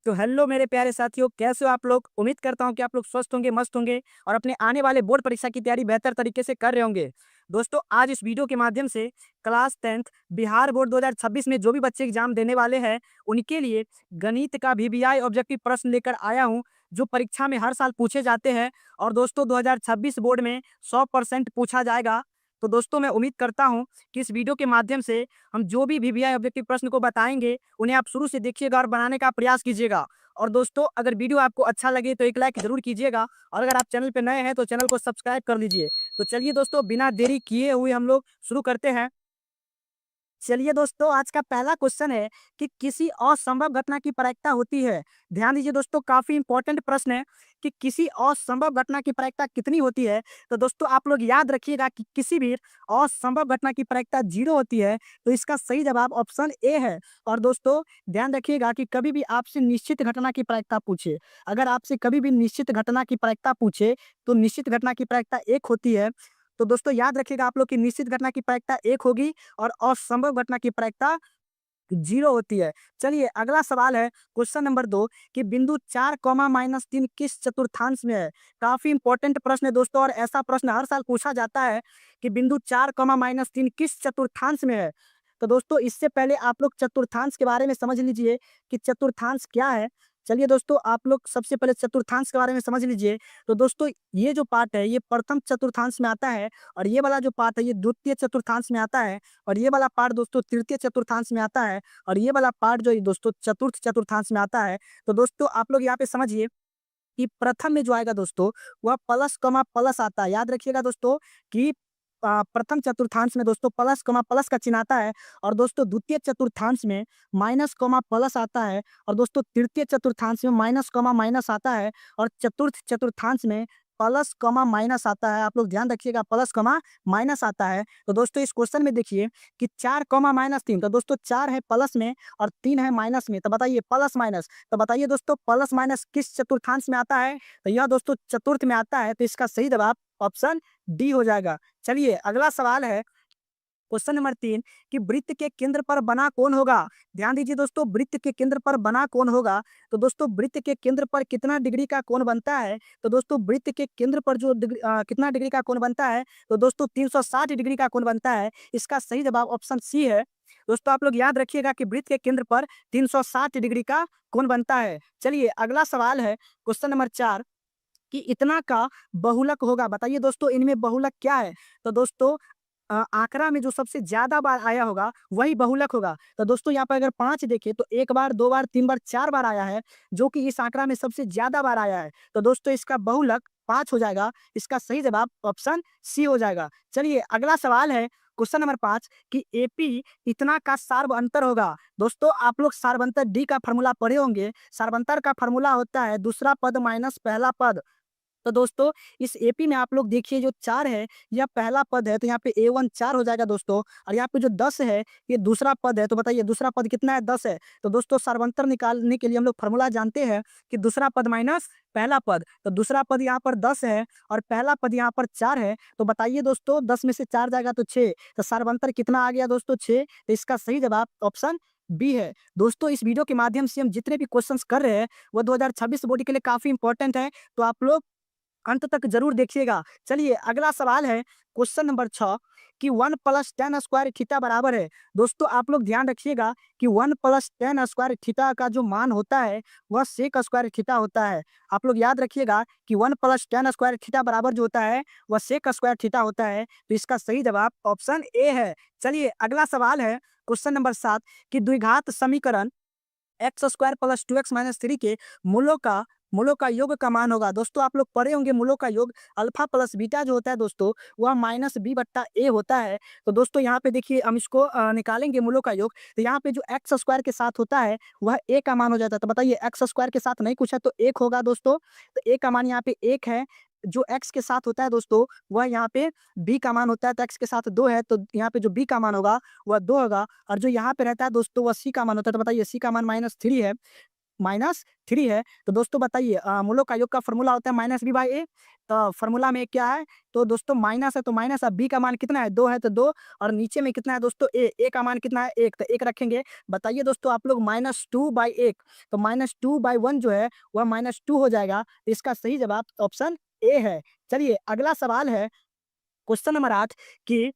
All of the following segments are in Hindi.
तो हेलो मेरे प्यारे साथियों, कैसे हो आप लोग। उम्मीद करता हूं कि आप लोग स्वस्थ होंगे, मस्त होंगे और अपने आने वाले बोर्ड परीक्षा की तैयारी बेहतर तरीके से कर रहे होंगे। दोस्तों, आज इस वीडियो के माध्यम से क्लास 10th बिहार बोर्ड 2026 में जो भी बच्चे एग्जाम देने वाले हैं उनके लिए गणित का वीवीआई ऑब्जेक्टिव प्रश्न लेकर आया हूं, जो परीक्षा में हर साल पूछे जाते हैं। और दोस्तों 2026 बोर्ड में 100% पूछा जाएगा। तो दोस्तों, मैं उम्मीद करता हूं कि इस वीडियो के माध्यम से हम जो भी वीवीआई ऑब्जेक्टिव प्रश्न को बताएंगे उन्हें आप शुरू से देखिएगा और बनाने का प्रयास कीजिएगा। और दोस्तों, अगर वीडियो आपको अच्छा लगे तो एक लाइक जरूर कीजिएगा और अगर आप चैनल पर नए हैं तो चैनल को सब्सक्राइब कर लीजिए। तो चलिए दोस्तों, बिना देरी किए हुए हम लोग शुरू करते हैं। चलिए दोस्तों, आज का पहला क्वेश्चन है कि किसी असंभव घटना की प्रायिकता होती है। ध्यान दीजिए दोस्तों, काफी इंपॉर्टेंट प्रश्न है कि किसी असंभव घटना की प्रायिकता कितनी होती है। तो दोस्तों, आप लोग याद रखिएगा कि किसी भी असंभव घटना की प्रायिकता 0 होती है। तो इसका सही जवाब ऑप्शन ए है। और दोस्तों, ध्यान रखिएगा कि कभी भी आपसे निश्चित घटना की प्रायिकता पूछे, अगर आपसे कभी भी निश्चित घटना की प्रायिकता पूछे तो निश्चित घटना की प्रायिकता 1 होती है। तो दोस्तों, याद रखिएगा आप लोग की निश्चित घटना की प्रायिकता 1 होगी और असंभव घटना की प्रायिकता 0 होती है। चलिए, अगला सवाल है क्वेश्चन नंबर 2 कि बिंदु 4 कॉमा -3 किस चतुर्थांश में है। काफी इंपॉर्टेंट प्रश्न है दोस्तों, और ऐसा प्रश्न हर साल पूछा जाता है कि बिंदु 4 कॉमा -3 किस चतुर्थांश में है। तो दोस्तों, इससे पहले आप लोग चतुर्थांश के बारे में समझ लीजिए कि चतुर्थांश क्या है। चलिए दोस्तों, आप लोग सबसे पहले चतुर्थांश के बारे में समझ लीजिए। तो दोस्तों, ये जो पार्ट है ये प्रथम चतुर्थांश में आता है और ये वाला जो पार्ट है ये द्वितीय चतुर्थांश में आता है और ये वाला पार्ट दोस्तों तृतीय चतुर्थांश में आता है और ये वाला पार्ट जो है दोस्तों चतुर्थ चतुर्थांश में आता है। तो दोस्तों, आप लोग यहाँ पे समझिए कि प्रथम में जो आएगा दोस्तों वह प्लस कमा प्लस आता है। याद रखिएगा दोस्तों कि प्रथम चतुर्थांश में दोस्तों प्लस कमा प्लस का चिन्ह आता है और दोस्तों द्वितीय चतुर्थांश में माइनस कमा प्लस आता है और दोस्तों तृतीय चतुर्थांश में माइनस कमा माइनस आता है और चतुर्थ चतुर्थांश में प्लस कमा माइनस आता है। आप लोग ध्यान रखिएगा, प्लस कमा माइनस आता है। तो दोस्तों, इस क्वेश्चन में देखिए कि 4 कमा -3, तो दोस्तों 4 है प्लस में और 3 है माइनस में। तो बताइए प्लस माइनस, तो बताइए दोस्तों प्लस माइनस किस चतुर्थांश में आता है। तो यह दोस्तों चतुर्थ में आता है। तो इसका सही जवाब ऑप्शन डी हो जाएगा। चलिए, अगला सवाल है क्वेश्चन नंबर 3 कि वृत्त के केंद्र पर बना कौन होगा। ध्यान दीजिए दोस्तों, वृत्त के केंद्र पर बना कौन होगा। तो दोस्तों, वृत्त के केंद्र पर कितना डिग्री का कोण बनता है। तो दोस्तों, वृत्त के केंद्र पर जो कितना डिग्री का कोण बनता है। तो दोस्तों 360 डिग्री का कोण बनता है। इसका सही जवाब ऑप्शन सी है। दोस्तों, आप लोग याद रखिएगा कि वृत्त के केंद्र पर 360 डिग्री का कोण बनता है। चलिए, अगला सवाल है क्वेश्चन नंबर 4 कि इतना का बहुलक होगा। बताइए दोस्तों, इनमें बहुलक क्या है। तो दोस्तों, आंकड़ा में जो सबसे ज्यादा बार आया होगा वही बहुलक होगा। तो दोस्तों, यहाँ पर अगर 5 देखें तो 1 बार, 2 बार, 3 बार, 4 बार आया है, जो कि इस आंकड़ा में सबसे ज्यादा बार आया है। तो दोस्तों, इसका बहुलक 5 हो जाएगा। इसका सही जवाब ऑप्शन सी हो जाएगा। चलिए, अगला सवाल है क्वेश्चन नंबर 5 कि एपी इतना का सार्वअंतर होगा। दोस्तों, आप लोग सार्वअंतर डी का फॉर्मूला पढ़े होंगे। सार्वअंतर का फॉर्मूला होता है दूसरा पद माइनस पहला पद। तो दोस्तों, इस एपी में आप लोग देखिए जो 4 है यह पहला पद है, तो यहाँ पे A1 4 हो जाएगा दोस्तों। और यहाँ पे जो 10 है ये दूसरा पद है। तो बताइए दूसरा पद कितना है, 10 है। तो दोस्तों, सार्वंतर निकालने के लिए हम लोग फॉर्मूला जानते हैं कि दूसरा पद माइनस पहला पद। तो दूसरा पद यहाँ पर 10 है और पहला पद यहाँ पर 4 है। तो बताइए दोस्तों, 10 में से 4 जाएगा तो 6। तो सार्वंतर कितना आ गया दोस्तों, 6। तो इसका सही जवाब ऑप्शन बी है। दोस्तों, इस वीडियो के माध्यम से हम जितने भी क्वेश्चंस कर रहे हैं वो 2026 बोर्ड के लिए काफी इंपॉर्टेंट है। तो आप लोग अंत तक जरूर देखिएगा। चलिए, अगला सवाल है क्वेश्चन नंबर 6 कि 1 + tan स्क्वायर थीटा बराबर है। दोस्तों, आप लोग ध्यान रखिएगा कि 1 + tan स्क्वायर थीटा का जो मान होता है वह सेक स्क्वायर थीटा होता है। आप लोग याद रखिएगा कि 1 + tan स्क्वायर थीटा बराबर जो होता है वह सेक स्क्वायर थीटा होता है। तो इसका सही जवाब ऑप्शन ए है। चलिए, अगला सवाल है क्वेश्चन नंबर 7 कि द्विघात समीकरण x² + 2x - 3 के मूलों का योग का मान होगा। दोस्तों, आप लोग पढ़े होंगे मूलों का योग अल्फा प्लस बीटा जो होता है दोस्तों वह -b/a होता है। तो दोस्तों, यहाँ पे देखिए हम इसको निकालेंगे मूलों का योग। तो यहाँ पे जो x² के साथ होता है वह a का मान हो जाता है। तो बताइए x² के साथ नहीं कुछ है तो 1 होगा दोस्तों। तो a का मान यहाँ पे 1 है। जो x के साथ होता है दोस्तों वह यहाँ पे b का मान होता है। तो x के साथ 2 है तो यहाँ पे जो b का मान होगा वह 2 होगा और जो यहाँ पे रहता है दोस्तों वह c का मान होता है। तो बताइए c का मान -3 है। -3 है। तो दोस्तों बताइए मूलों का योग का फ़ॉर्मूला होता है -b/a। तो फ़ॉर्मूला में क्या है? तो दोस्तों माइनस है तो माइनस, अब b का मान कितना है? 2 है तो 2, और नीचे में कितना है दोस्तों? a का मान कितना है? 1, तो 1 रखेंगे। बताइए दोस्तों आप लोग -2/1, तो -2/1 जो है वह -2 हो जाएगा। तो इसका सही जवाब ऑप्शन ए है। चलिए अगला सवाल है क्वेश्चन नंबर 8 कि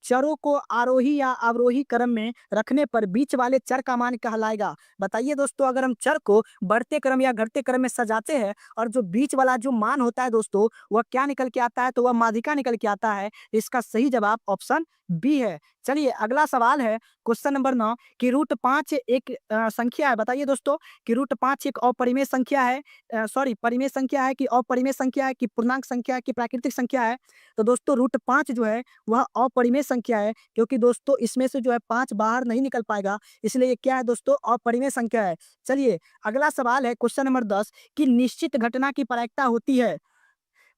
चरों को आरोही या अवरोही क्रम में रखने पर बीच वाले चर का मान कहलाएगा। बताइए दोस्तों अगर हम चर को बढ़ते क्रम या घटते क्रम में सजाते हैं और जो बीच वाला जो मान होता है दोस्तों वह क्या निकल के आता है? तो वह माध्यिका निकल के आता है। इसका सही जवाब ऑप्शन बी है। चलिए अगला सवाल है क्वेश्चन नंबर 9 कि √5 एक संख्या है। बताइए दोस्तों कि √5 एक अपरिमेय संख्या है, सॉरी परिमेय संख्या है कि अपरिमेय संख्या है कि पूर्णांक संख्या है कि प्राकृतिक संख्या है? तो दोस्तों √5 जो है वह अपरिमेय संख्या है, क्योंकि दोस्तों इसमें से जो है 5 बाहर नहीं निकल पाएगा, इसलिए ये क्या है दोस्तों? अपरिमेय संख्या है। चलिए अगला सवाल है क्वेश्चन नंबर 10 कि निश्चित घटना की प्रायिकता होती है।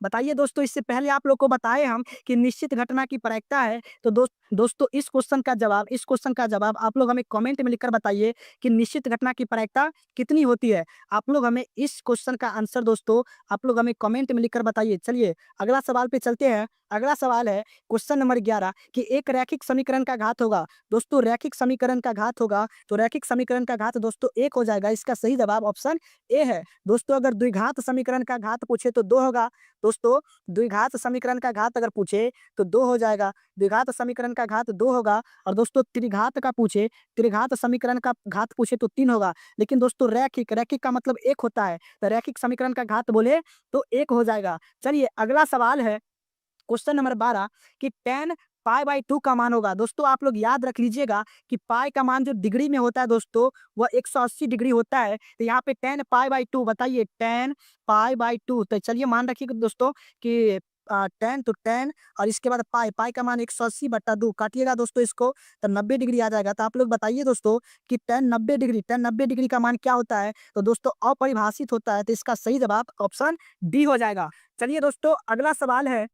बताइए दोस्तों इससे पहले आप लोग को बताए हम कि निश्चित घटना की प्रायिकता है। तो दोस्तों इस क्वेश्चन का जवाब आप लोग हमें कमेंट में लिखकर बताइए कि निश्चित घटना की प्रायिकता कितनी होती है। आप लोग हमें इस क्वेश्चन का आंसर दोस्तों आप लोग हमें कमेंट में लिखकर बताइए। चलिए अगला सवाल पे चलते हैं। अगला सवाल है क्वेश्चन नंबर 11 कि एक रैखिक समीकरण का घात होगा। दोस्तों रैखिक समीकरण का घात होगा तो रैखिक समीकरण का घात दोस्तों 1 हो जाएगा। इसका सही जवाब ऑप्शन ए है। दोस्तों अगर द्विघात समीकरण का घात पूछे तो 2 होगा। दोस्तों द्विघात समीकरण का घात अगर पूछे तो 2 हो जाएगा। द्विघात समीकरण का घात 2 होगा, और दोस्तों त्रिघात समीकरण का घात पूछे तो 3 होगा। लेकिन दोस्तों रैखिक का मतलब 1 होता है, तो रैखिक समीकरण का घात बोले तो 1 हो जाएगा। चलिए अगला सवाल है क्वेश्चन नंबर 12 कि tan π/2 का मान होगा। दोस्तों आप लोग याद रख लीजिएगा कि पाई का मान जो डिग्री में होता है दोस्तों वह 180 डिग्री होता है। तो यहाँ पे tan π/2 बताइए tan π/2, तो चलिए मान रखिएगा दोस्तों कि tan तो tan और इसके बाद पाई का मान 180/2 काटिएगा दोस्तों इसको तो 90 डिग्री आ जाएगा। तो आप लोग बताइए दोस्तों कि tan 90 डिग्री का मान क्या होता है? तो दोस्तों अपरिभाषित होता है। तो इसका सही जवाब ऑप्शन डी हो जाएगा। चलिए दोस्तों अगला सवाल है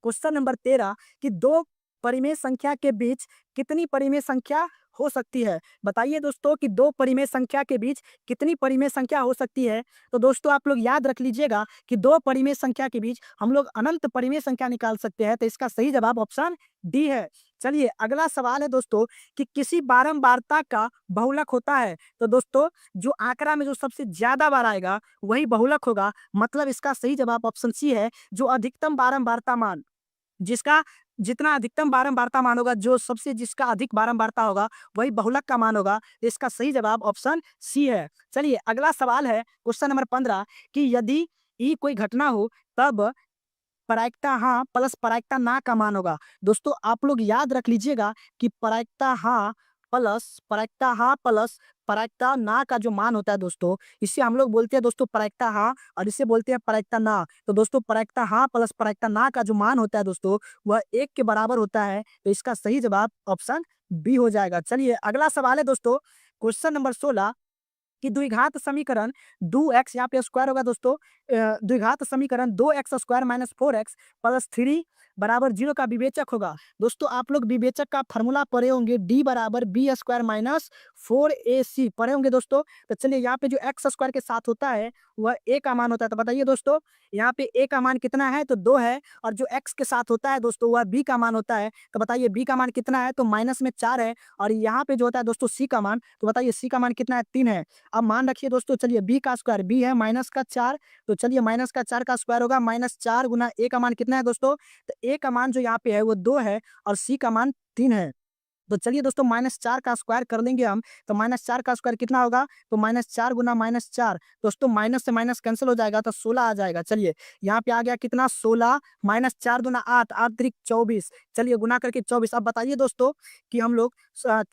क्वेश्चन नंबर 13 कि दो परिमेय संख्या के बीच कितनी परिमेय संख्या हो सकती है? बताइए दोस्तों कि दो परिमेय संख्या के बीच कितनी परिमेय संख्या हो सकती है? तो दोस्तों आप लोग याद रख लीजिएगा कि दो परिमेय संख्या के बीच हम लोग अनंत परिमेय संख्या निकाल सकते हैं। तो इसका सही जवाब ऑप्शन डी है। चलिए अगला सवाल है दोस्तों कि किसी बारंबारता का बहुलक होता है। तो दोस्तों जो आंकड़ा में जो सबसे ज्यादा बार आएगा वही बहुलक होगा। मतलब इसका सही जवाब ऑप्शन सी है। जो अधिकतम बारंबारता मान जिसका जितना अधिकतम बारंबारता मान होगा, जो सबसे जिसका अधिक बारंबारता होगा वही बहुलक का मान होगा। इसका सही जवाब ऑप्शन सी है। चलिए अगला सवाल है क्वेश्चन नंबर 15 कि यदि ई कोई घटना हो तब प्रायिकता हाँ प्लस प्रायिकता ना का मान होगा। दोस्तों आप लोग याद रख लीजिएगा कि प्रायिकता हाँ प्लस प्रायिकता ना का जो मान होता है दोस्तों इसे हम लोग बोलते हैं दोस्तों प्रायिकता हाँ, और इसे बोलते हैं प्रायिकता ना। तो दोस्तों प्रायिकता हाँ प्लस प्रायिकता ना का जो मान होता है दोस्तों वह 1 के बराबर होता है। तो इसका सही जवाब ऑप्शन बी हो जाएगा। चलिए अगला सवाल है दोस्तों क्वेश्चन नंबर 16 कि द्विघात समीकरण 2x यहाँ पे स्क्वायर होगा दोस्तों। द्विघात समीकरण 2x² - 4x + 3 बराबर 0 का विवेचक होगा। दोस्तों आप लोग विवेचक का फॉर्मूला पढ़े होंगे, d बराबर b² - 4ac पढ़े होंगे दोस्तों। तो चलिए यहाँ पे जो x² के साथ होता है वह a का मान होता है। तो बताइए दोस्तों यहाँ पे a का मान कितना है? तो 2 है, और जो x के साथ होता है दोस्तों वह b का मान होता है। तो बताइए b का मान कितना है? तो माइनस में 4 है, और यहाँ पे जो होता है दोस्तों c का मान, तो बताइए c का मान कितना है? 3 है। अब मान रखिए दोस्तों, चलिए b का स्क्वायर, b है -4, तो चलिए -4 का स्क्वायर होगा -4 गुना a का मान कितना है दोस्तों? तो a का मान जो यहाँ पे है वो 2 है, और c का मान 3 है। तो चलिए दोस्तों -4 का स्क्वायर कर लेंगे हम, तो -4 का स्क्वायर कितना होगा? तो -4 गुना -4, दोस्तों माइनस से माइनस कैंसिल हो जाएगा तो 16 आ जाएगा। चलिए यहाँ पे आ गया कितना? 16 -4 दूना 8, 8 त्रिक 24, चलिए गुना करके 24। अब बताइए दोस्तों कि हम लोग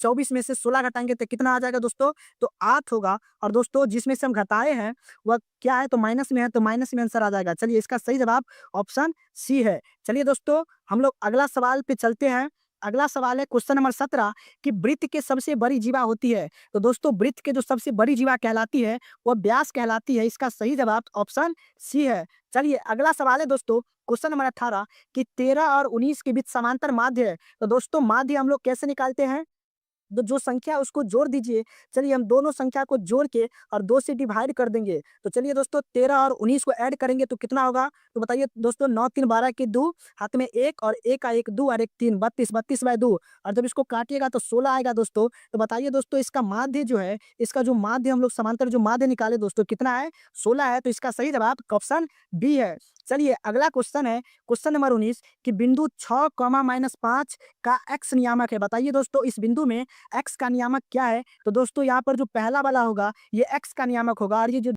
24 में से 16 घटाएंगे तो कितना आ जाएगा दोस्तों? तो 8 होगा। और दोस्तों जिसमें से हम घटाए हैं वह क्या है? तो माइनस में है, तो माइनस में आंसर आ जाएगा। चलिए इसका सही जवाब ऑप्शन सी है। चलिए दोस्तों हम लोग अगला सवाल पे चलते हैं। अगला सवाल है क्वेश्चन नंबर 17 कि वृत्त के सबसे बड़ी जीवा होती है। तो दोस्तों वृत्त के जो सबसे बड़ी जीवा कहलाती है वह व्यास कहलाती है। इसका सही जवाब ऑप्शन सी है। चलिए अगला सवाल है दोस्तों क्वेश्चन नंबर 18 कि 13 और 19 के बीच समांतर माध्य है। तो दोस्तों माध्य हम लोग कैसे निकालते हैं? जो संख्या है उसको जोड़ दीजिए। चलिए हम दोनों संख्या को जोड़ के और 2 से डिवाइड कर देंगे। तो चलिए दोस्तों 13 और 19 को ऐड करेंगे तो कितना होगा? तो बताइए दोस्तों 9 3 12 के 2, हाथ में 1 और 1 का 1 2 और 1 3, 32, 32 बाय 2 और जब इसको काटिएगा तो 16 आएगा दोस्तों। तो बताइए दोस्तों इसका माध्य जो है, इसका जो माध्य हम लोग समांतर जो माध्य निकाले दोस्तों कितना है? 16 है। तो इसका सही जवाब ऑप्शन बी है। चलिए अगला क्वेश्चन है, क्वेश्चन नंबर 19 कि बिंदु 6, -5 का x नियामक है। बताइए दोस्तों इस बिंदु में x का नियामक क्या है? तो दोस्तों यहाँ पर जो पहला वाला होगा ये x का नियामक होगा और ये जो